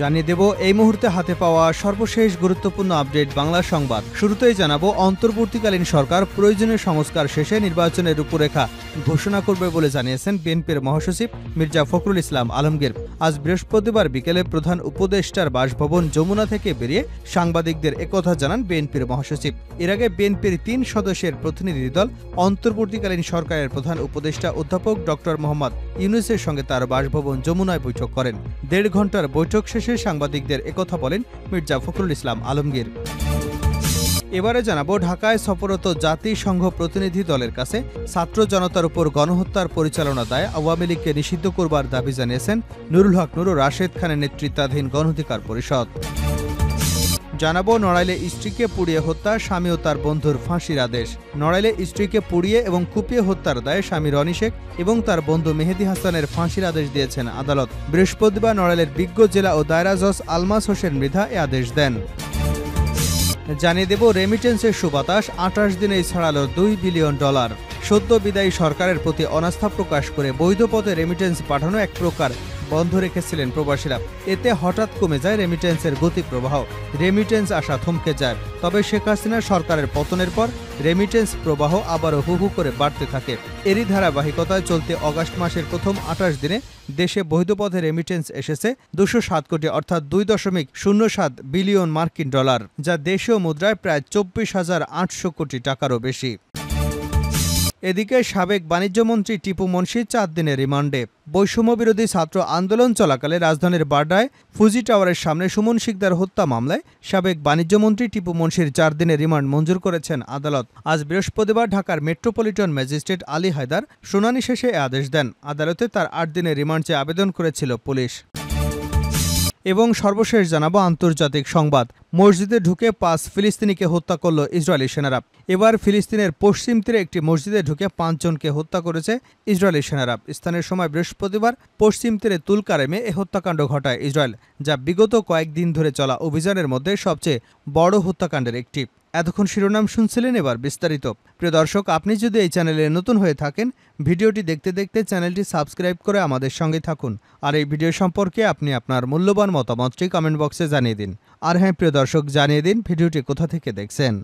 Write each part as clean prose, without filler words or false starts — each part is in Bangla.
জানিয়ে দেব এই মুহূর্তে হাতে পাওয়া সর্বশেষ গুরুত্বপূর্ণ আপডেট বাংলা সংবাদ। শুরুতেই জানাবো, অন্তর্বর্তীকালীন সরকার প্রয়োজনীয় সংস্কার শেষে নির্বাচনের রূপরেখা ঘোষণা করবে বলে জানিয়েছেন বিএনপির মহাসচিব মির্জা ফখরুল ইসলাম আলমগীর। আজ বৃহস্পতিবার বিকেলে প্রধান উপদেষ্টার বাসভবন যমুনা থেকে বেরিয়ে সাংবাদিকদের একথা জানান বিএনপির মহাসচিব। এর আগে বিএনপির ৩ সদস্যের প্রতিনিধি দল অন্তর্বর্তীকালীন সরকারের প্রধান উপদেষ্টা অধ্যাপক ডক্টর মোহাম্মদ ইউনূসের সঙ্গে তার বাসভবন যমুনায় বৈঠক করেন। ১.৫ ঘণ্টার বৈঠক শেষে সাংবাদিকদের একথা বলেন মির্জা ফখরুল ইসলাম আলমগীর। এবারে জানাবো, ঢাকায় সফররত জাতিসংঘ প্রতিনিধি দলের কাছে ছাত্র জনতার উপর গণহত্যার পরিচালনা দায় আওয়ামী লীগকে নিষিদ্ধ করবার দাবি জানিয়েছেন নুরুল হক নূর ও রাশেদ খানের নেতৃত্বাধীন গণঅধিকার পরিষদ। জানাবো, নড়াইলে স্ত্রীকে পুড়িয়ে হত্যা, স্বামী ও তার বন্ধুর ফাঁসির আদেশ। নড়াইলে স্ত্রীকে পুড়িয়ে এবং কুপিয়ে হত্যার দায়ে স্বামী রনি শেখ এবং তার বন্ধু মেহেদী হাসানের ফাঁসির আদেশ দিয়েছেন আদালত। বৃহস্পতিবার নড়াইলের বিজ্ঞ জেলা ও দায়রা জজ আলমাস হোসেন মৃধা এ আদেশ দেন। জানিয়ে দেব, রেমিটেন্সের সুবাতাস ২৮ দিনেই ছাড়ালো $2 বিলিয়ন। সদ্য বিদায়ী সরকারের প্রতি অনাস্থা প্রকাশ করে বৈধ পথে রেমিটেন্স পাঠানো এক প্রকার বন্ধ রেখেছিলেন প্রবাসীরা। এতে হঠাৎ কমে যায় রেমিটেন্সের গতি প্রবাহ, রেমিটেন্স আসা থমকে যায়। তবে শেখ হাসিনা সরকারের পতনের পর রেমিটেন্স প্রবাহ আবারও হু হু করে বাড়তে থাকে। এরই ধারাবাহিকতায় চলতি অগাস্ট মাসের প্রথম ২৮ দিনে দেশে বৈধ পথে রেমিটেন্স এসেছে ২০৭ কোটি অর্থাৎ $2.07 বিলিয়ন, যা দেশীয় মুদ্রায় প্রায় ২৪,৮০০ কোটি টাকারও বেশি। এদিকে সাবেক বাণিজ্যমন্ত্রী টিপু মুনশি ৪ দিনের রিমান্ডে। বৈষম্যবিরোধী ছাত্র আন্দোলন চলাকালে রাজধানীর বাড্ডায় ফুজি টাওয়ারের সামনে সুমন শিকদার হত্যা মামলায় সাবেক বাণিজ্যমন্ত্রী টিপু মুনশির ৪ দিনের রিমান্ড মঞ্জুর করেছেন আদালত। আজ বৃহস্পতিবার ঢাকার মেট্রোপলিটন ম্যাজিস্ট্রেট আলী হায়দার শুনানি শেষে এ আদেশ দেন। আদালতে তার ৮ দিনের রিমান্ড চেয়ে আবেদন করেছিল পুলিশ। এবং সর্বশেষ জানাবো আন্তর্জাতিক সংবাদ। মসজিদে ঢুকে ৫ ফিলিস্তিনিকে হত্যা করল ইসরায়েলি সেনারা। এবার ফিলিস্তিনের পশ্চিম তীরে একটি মসজিদে ঢুকে ৫ জনকে হত্যা করেছে ইসরায়েলি সেনারা। স্থানীয় সময় বৃহস্পতিবার পশ্চিম তীরে তুলকারেমে এ হত্যাকাণ্ড ঘটায় ইসরায়েল, যা বিগত কয়েকদিন ধরে চলা অভিযানের মধ্যে সবচেয়ে বড় হত্যাকাণ্ডের একটি। এতক্ষণ শিরোনাম শুনছিলেন, এবার বিস্তারিত। প্রিয় দর্শক, আপনি যদি এই চ্যানেলে নতুন হয়ে থাকেন, ভিডিওটি দেখতে দেখতে চ্যানেলটি সাবস্ক্রাইব করে আমাদের সঙ্গে থাকুন। আর এই ভিডিও সম্পর্কে আপনি আপনার মূল্যবান মতামতটি কমেন্ট বক্সে জানিয়ে দিন। আর হ্যাঁ প্রিয় দর্শক, জানিয়ে দিন ভিডিওটি কোথা থেকে দেখছেন।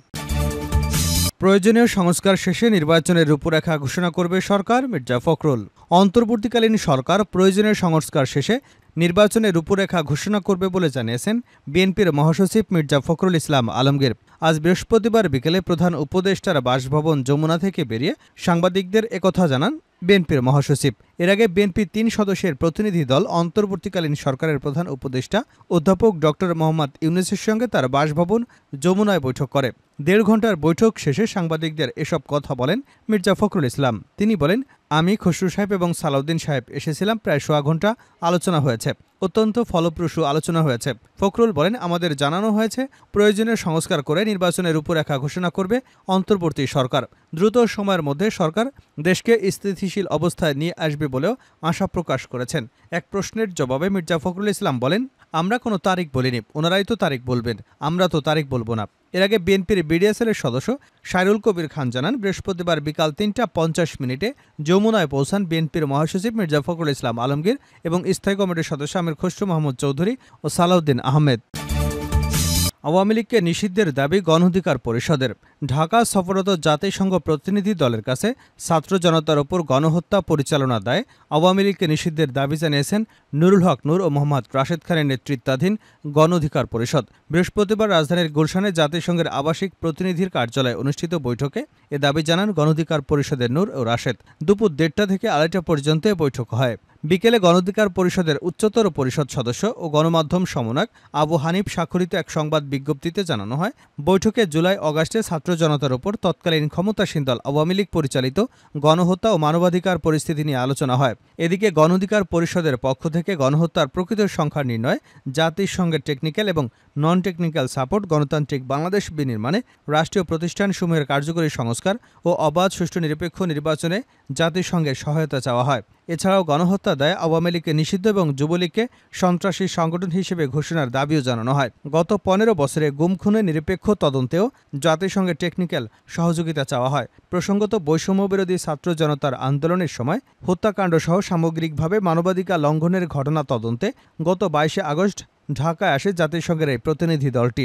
প্রয়োজনীয় সংস্কার শেষে নির্বাচনের রূপরেখা ঘোষণা করবে সরকার, মির্জা ফখরুল। অন্তর্বর্তীকালীন সরকার প্রয়োজনীয় সংস্কার শেষে নির্বাচনের রূপরেখা ঘোষণা করবে বলে জানিয়েছেন বিএনপির মহাসচিব মির্জা ফখরুল ইসলাম আলমগীর। আজ বৃহস্পতিবার বিকেলে প্রধান উপদেষ্টার বাসভবন যমুনা থেকে বেরিয়ে সাংবাদিকদের একথা জানান বিএনপির মহাসচিব। এর আগে বিএনপির ৩ সদস্যের প্রতিনিধি দল অন্তর্বর্তীকালীন সরকারের প্রধান উপদেষ্টা অধ্যাপক ডক্টর মোহাম্মদ ইউনূসের সঙ্গে তার বাসভবন যমুনায় বৈঠক করে। ১.৫ ঘণ্টার বৈঠক শেষে সাংবাদিকদের এসব কথা বলেন মির্জা ফখরুল ইসলাম। তিনি বলেন, আমি খসরু সাহেব এবং সালাউদ্দিন সাহেব এসেছিলাম, প্রায় সোয়া ঘণ্টা আলোচনা হয়েছে, অত্যন্ত ফলপ্রসূ আলোচনা হয়েছে। ফখরুল বলেন, আমাদের জানানো হয়েছে প্রয়োজনীয় সংস্কার করে নির্বাচনের রূপরেখা ঘোষণা করবে অন্তর্বর্তী সরকার। দ্রুত সময়ের মধ্যে সরকার দেশকে স্থিতিশীল অবস্থায় নিয়ে আসবে বলেও আশা প্রকাশ করেছেন। এক প্রশ্নের জবাবে মির্জা ফখরুল ইসলাম বলেন, আমরা কোনো তারিখ বলিনি, ওনারাই তো তারিখ বলবেন, আমরা তো তারিখ বলবো না। এর আগে বিএনপির বিডিএসএলের সদস্য সাইরুল কবির খান জানান, বৃহস্পতিবার বিকাল ৩টা ৫০ যমুনায় পৌঁছান বিএনপির মহাসচিব মির্জা ফখরুল ইসলাম আলমগীর এবং স্থায়ী কমিটির সদস্য আমির খসরু মাহমুদ চৌধুরী ও সালাউদ্দিন আহমেদ। আওয়ামী লীগকে নিষিদ্ধের দাবি গণঅধিকার পরিষদের। ঢাকা সফররত জাতিসংঘ প্রতিনিধি দলের কাছে ছাত্র জনতার ওপর গণহত্যা পরিচালনার দায়ে আওয়ামী লীগকে নিষিদ্ধের দাবি জানিয়েছেন নুরুল হক নূর ও মোহাম্মদ রাশেদ খানের নেতৃত্বাধীন গণঅধিকার পরিষদ। বৃহস্পতিবার রাজধানীর গুলশানে জাতিসংঘের আবাসিক প্রতিনিধির কার্যালয়ে অনুষ্ঠিত বৈঠকে এ দাবি জানান গণঅধিকার পরিষদের নূর ও রাশেদ। দুপুর ১:৩০ থেকে ২:৩০ পর্যন্ত বৈঠক হয়। বিকেলে গণঅধিকার পরিষদের উচ্চতর পরিষদ সদস্য ও গণমাধ্যম সমন্বয়ক আবু হানিফ স্বাক্ষরিত এক সংবাদ বিজ্ঞপ্তিতে জানানো হয়, বৈঠকে জুলাই-অগাস্টে ছাত্র জনতার ওপর তৎকালীন ক্ষমতাসীন দল আওয়ামী লীগ পরিচালিত গণহত্যা ও মানবাধিকার পরিস্থিতি নিয়ে আলোচনা হয়। এদিকে গণঅধিকার পরিষদের পক্ষ থেকে গণহত্যার প্রকৃত সংখ্যা নির্ণয়, জাতিসংঘের টেকনিক্যাল এবং নন টেকনিক্যাল সাপোর্ট, গণতান্ত্রিক বাংলাদেশ বিনির্মাণে রাষ্ট্রীয় প্রতিষ্ঠানসমূহের কার্যকরী সংস্কার ও অবাধ সুষ্ঠু নিরপেক্ষ নির্বাচনে জাতিসংঘের সহায়তা চাওয়া হয়। এছাড়াও গণহত্যা দায়ে আওয়ামী লীগকে নিষিদ্ধ এবং যুবলীগকে সন্ত্রাসী সংগঠন হিসেবে ঘোষণার দাবিও জানানো হয়। গত ১৫ বছরে গুম খুনে নিরপেক্ষ তদন্তেও জাতিসংঘের টেকনিক্যাল সহযোগিতা চাওয়া হয়। প্রসঙ্গত, বৈষম্যবিরোধী ছাত্র জনতার আন্দোলনের সময় হত্যাকাণ্ড সহ সামগ্রিকভাবে মানবাধিকার লঙ্ঘনের ঘটনা তদন্তে গত ২২ আগস্ট ঢাকায় আসে জাতিসংঘের এই প্রতিনিধি দলটি।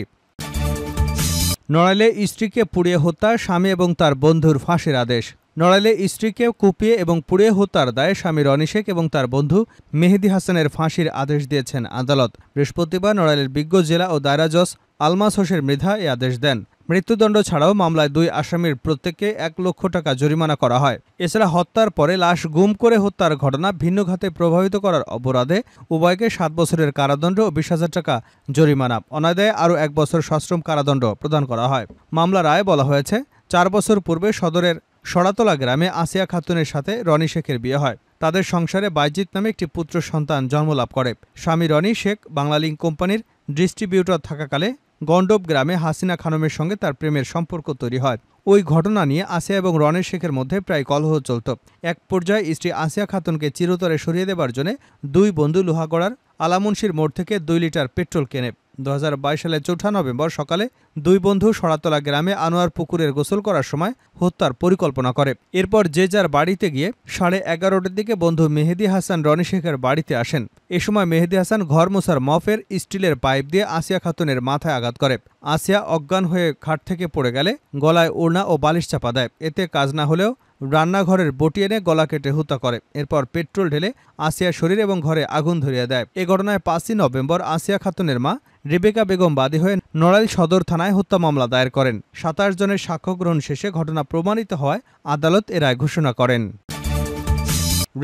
নড়াইলে স্ত্রীকে পুড়িয়ে হত্যা, স্বামী এবং তার বন্ধুর ফাঁসির আদেশ। নড়াইলে স্ত্রীকে কুপিয়ে এবং পুড়িয়ে হত্যার দায়ে স্বামী রনি শেখ এবং তার বন্ধু মেহেদী হাসানের ফাঁসির আদেশ দিয়েছেন আদালত। বৃহস্পতিবার নড়াইলের বিজ্ঞ জেলা ও দায়রা জজ আলমাস হোসেন মৃধা এই আদেশ দেন। মৃত্যুদণ্ড ছাড়াও মামলায় 2 আসামির প্রত্যেককে 1 লক্ষ টাকা জরিমানা করা হয়। এছাড়া হত্যার পরে লাশ গুম করে হত্যার ঘটনা ভিন্ন খাতে প্রভাবিত করার অপরাধে উভয়কে 7 বছরের কারাদণ্ড ও 20,000 টাকা জরিমানা, অনাদায়ে আরও 1 বছর সশ্রম কারাদণ্ড প্রদান করা হয়। মামলা রায়ে বলা হয়েছে, 4 বছর পূর্বে সদরের সরাতলা গ্রামে আসিয়া খাতুনের সাথে রনি শেখের বিয়ে হয়। তাদের সংসারে বাইজিৎ নামে একটি পুত্র সন্তান জন্মলাভ করে। স্বামী রনি শেখ বাংলালিংক কোম্পানির ডিস্ট্রিবিউটর থাকাকালে গন্ডব গ্রামে হাসিনা খানমের সঙ্গে তার প্রেমের সম্পর্ক তৈরি হয়। ওই ঘটনা নিয়ে আসিয়া এবং রনি শেখের মধ্যে প্রায় কলহ চলত। এক পর্যায়ে স্ত্রী আসিয়া খাতুনকে চিরতরে সরিয়ে দেবার জন্য 2 বন্ধু লোহাগড়ার আলামুনশির মোড় থেকে 2 লিটার পেট্রোল কেনে। 2022 সালের 4 নভেম্বর সকালে 2 বন্ধু সরাতলা গ্রামে আনোয়ার পুকুরের গোসল করার সময় হত্যার পরিকল্পনা করে। এরপর যে যার বাড়িতে গিয়ে 11:30টার দিকে বন্ধু মেহেদী হাসান রনি শেখের বাড়িতে আসেন। এ সময় মেহেদী হাসান ঘর মোছার মফের স্টিলের পাইপ দিয়ে আসিয়া খাতুনের মাথায় আঘাত করে। আসিয়া অজ্ঞান হয়ে খাট থেকে পড়ে গেলে গলায় ওড়না ও বালিশ চাপা দেয়। এতে কাজ না হলেও রান্নাঘরের বটি এনে গলা কেটে হত্যা করে। এরপর পেট্রোল ঢেলে আসিয়ার শরীর এবং ঘরে আগুন ধরিয়ে দেয়। এ ঘটনায় 5 নভেম্বর আসিয়া খাতুনের মা রেবেকা বেগম বাদী হয়ে নড়াইল সদর থানায় হত্যা মামলা দায়ের করেন। 27 জনের সাক্ষ্য গ্রহণ শেষে ঘটনা প্রমাণিত হওয়ায় আদালত এ রায় ঘোষণা করেন।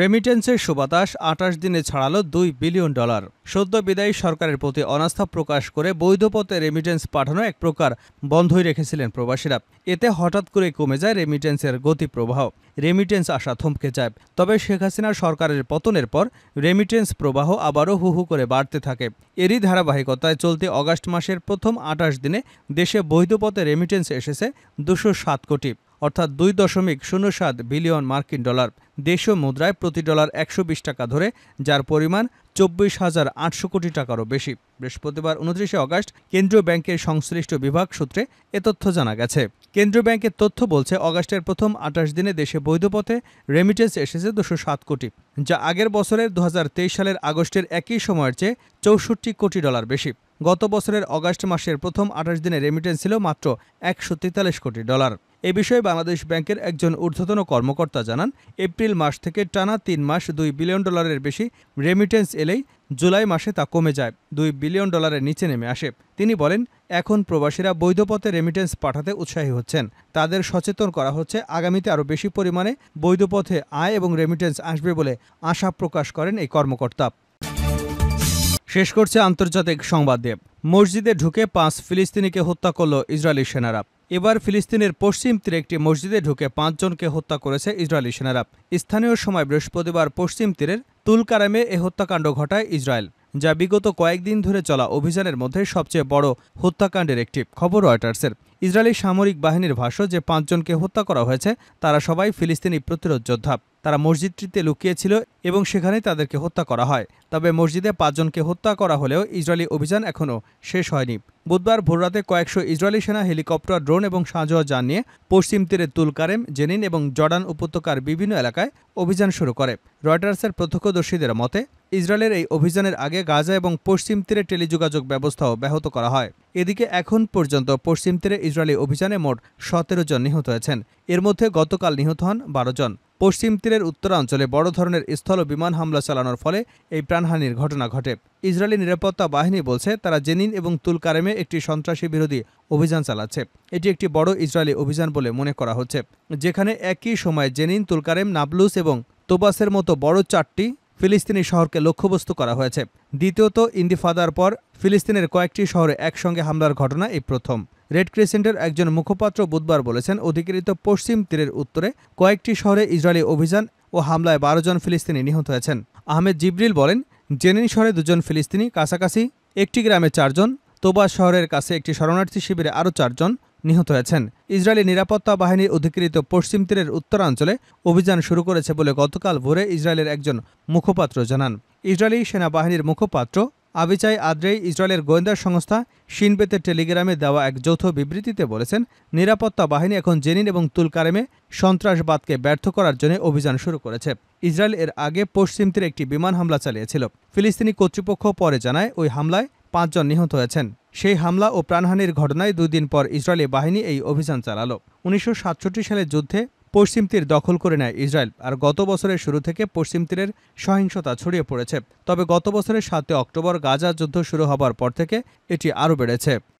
রেমিটেন্সের সুবাতাস 28 দিনে ছাড়ালো $2 বিলিয়ন। সদ্য বিদায়ী সরকারের প্রতি অনাস্থা প্রকাশ করে বৈধ পথে রেমিটেন্স পাঠানো এক প্রকার বন্ধই রেখেছিলেন প্রবাসীরা। এতে হঠাৎ করে কমে যায় রেমিটেন্সের গতি প্রবাহ, রেমিটেন্স আসা থমকে যায়। তবে শেখ হাসিনার সরকারের পতনের পর রেমিটেন্স প্রবাহ আবারও হু করে বাড়তে থাকে। এরই ধারাবাহিকতায় চলতি অগাস্ট মাসের প্রথম 28 দিনে দেশে বৈধ পথে রেমিটেন্স এসেছে 207 কোটি, অর্থাৎ $2.07 বিলিয়ন মার্কিন ডলার। দেশীয় মুদ্রায় প্রতি ডলার 120 টাকা ধরে, যার পরিমাণ 24,800 কোটি টাকারও বেশি। বৃহস্পতিবার 29 আগস্ট কেন্দ্রীয় ব্যাংকের সংশ্লিষ্ট বিভাগ সূত্রে এ তথ্য জানা গেছে। কেন্দ্রীয় ব্যাংকের তথ্য বলছে, অগাস্টের প্রথম 28 দিনে দেশে বৈধ পথে রেমিটেন্স এসেছে 207 কোটি, যা আগের বছরের 2023 সালের আগস্টের একই সময়ের চেয়ে 64 কোটি ডলার বেশি। গত বছরের অগাস্ট মাসের প্রথম 28 দিনে রেমিটেন্স ছিল মাত্র 143 কোটি ডলার। এ বিষয়ে বাংলাদেশ ব্যাংকের একজন ঊর্ধ্বতন কর্মকর্তা জানান, এপ্রিল মাস থেকে টানা 3 মাস $2 বিলিয়ন বেশি রেমিটেন্স এলেই জুলাই মাসে তা কমে যায়, $2 বিলিয়ন নিচে নেমে আসে। তিনি বলেন, এখন প্রবাসীরা বৈধ পথে রেমিটেন্স পাঠাতে উৎসাহী হচ্ছেন। তাদের সচেতন করা হচ্ছে। আগামীতে আরও বেশি পরিমাণে বৈধ পথে আয় এবং রেমিটেন্স আসবে বলে আশা প্রকাশ করেন এই কর্মকর্তা। শেষ করছে আন্তর্জাতিক সংবাদ দিয়ে। মসজিদে ঢুকে 5 ফিলিস্তিনিকে হত্যা করল ইসরায়েলি সেনারা। এবার ফিলিস্তিনের পশ্চিম তীরে একটি মসজিদে ঢুকে 5 জনকে হত্যা করেছে ইসরায়েলি সেনারা। স্থানীয় সময় বৃহস্পতিবার পশ্চিম তীরের তুলকারামে এ হত্যাকাণ্ড ঘটায় ইসরায়েল, যা বিগত কয়েকদিন ধরে চলা অভিযানের মধ্যে সবচেয়ে বড় হত্যাকাণ্ডের একটি। খবর রয়টার্সের। ইসরায়েলি সামরিক বাহিনীর ভাষ্য, যে 5 জনকে হত্যা করা হয়েছে তারা সবাই ফিলিস্তিনি প্রতিরোধ যোদ্ধা। তারা মসজিদটিতে লুকিয়েছিল এবং সেখানেই তাদেরকে হত্যা করা হয়। তবে মসজিদে 5 জনকে হত্যা করা হলেও ইসরায়েলি অভিযান এখনও শেষ হয়নি। বুধবার ভোররাতে কয়েকশো ইসরায়েলি সেনা হেলিকপ্টার, ড্রোন এবং সাঁজোয়া যান নিয়ে পশ্চিম তীরে তুলকারেম, জেনিন এবং জর্ডান উপত্যকার বিভিন্ন এলাকায় অভিযান শুরু করে। রয়টার্সের প্রত্যক্ষদর্শীদের মতে, ইসরায়েলের এই অভিযানের আগে গাজা এবং পশ্চিম তীরে টেলিযোগাযোগ ব্যবস্থাও ব্যাহত করা হয়। এদিকে এখন পর্যন্ত পশ্চিম তীরে ইসরায়েলি অভিযানে মোট 17 জন নিহত হয়েছেন। এর মধ্যে গতকাল নিহত হন 12 জন। পশ্চিম তীরের উত্তরাঞ্চলে বড় ধরনের স্থল ও বিমান হামলা চালানোর ফলে এই প্রাণহানির ঘটনা ঘটে। ইসরায়েলি নিরাপত্তা বাহিনী বলছে, তারা জেনিন এবং তুলকারেমে একটি সন্ত্রাসী বিরোধী অভিযান চালাচ্ছে। এটি একটি বড় ইসরায়েলি অভিযান বলে মনে করা হচ্ছে, যেখানে একই সময়ে জেনিন, তুলকারেম, নাবলুস এবং তোবাসের মতো বড় 4টি ফিলিস্তিনি শহরকে লক্ষ্যবস্তু করা হয়েছে। দ্বিতীয়ত ইন্তিফাদার পর ফিলিস্তিনের কয়েকটি শহরে একসঙ্গে হামলার ঘটনা এই প্রথম। রেড ক্রিসেন্টের একজন মুখপাত্র বুধবার বলেছেন, অধিকৃত পশ্চিম তীরের উত্তরে কয়েকটি শহরে ইসরায়েলি অভিযান ও হামলায় 12 জন ফিলিস্তিনি নিহত হয়েছেন। আহমেদ জিবরিল বলেন, জেনিন শহরে 2 জন ফিলিস্তিনি, কাছাকাছি একটি গ্রামে 4 জন, তোবাস শহরের কাছে একটি শরণার্থী শিবিরে আরও 4 জন নিহত হয়েছেন। ইসরায়েলি নিরাপত্তা বাহিনীর অধিকৃত পশ্চিম তীরের উত্তরাঞ্চলে অভিযান শুরু করেছে বলে গতকাল ভোরে ইসরায়েলের একজন মুখপাত্র জানান। ইসরায়েলি সেনাবাহিনীর মুখপাত্র আবিচাই আদ্রেই ইসরায়েলের গোয়েন্দা সংস্থা শিনবেতের টেলিগ্রামে দেওয়া এক যৌথ বিবৃতিতে বলেছেন, নিরাপত্তা বাহিনী এখন জেনিন এবং তুলকারেমে সন্ত্রাসবাদকে ব্যর্থ করার জন্য অভিযান শুরু করেছে। ইসরায়েল এর আগে পশ্চিম তীরে একটি বিমান হামলা চালিয়েছিল। ফিলিস্তিনি কর্তৃপক্ষ পরে জানায়, ওই হামলায় 5 জন নিহত হয়েছেন। সেই হামলা ও প্রাণহানির ঘটনায় 2 দিন পর ইসরায়েলি বাহিনী এই অভিযান চালালো। 1967 সালের যুদ্ধে পশ্চিম তীর দখল করে নেয় ইসরায়েল, আর গত বছরের শুরু থেকে পশ্চিম তীরের সহিংসতা ছড়িয়ে পড়েছে। তবে গত বছরের 7 অক্টোবর গাজা যুদ্ধ শুরু হবার পর থেকে এটি আরও বেড়েছে।